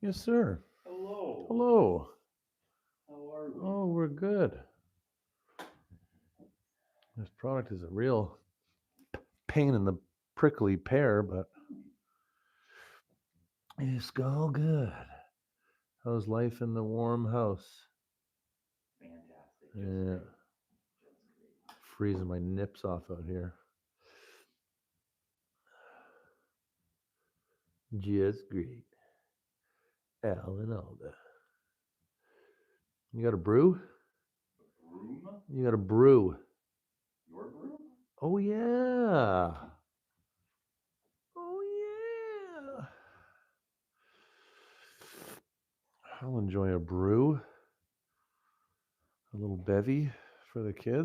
Yes, sir. Hello. Hello. How are we? Oh, we're good. This product is a real pain in the prickly pear, but it's all good. How's life in the warm house? Fantastic. Just Yeah, great. Just great. freezing my nips off out here. Just great. Al and Alda. You got a brew? Broom? You got a brew. Your broom? Oh, yeah. Oh, yeah. I'll enjoy a brew. A little bevy for the kids.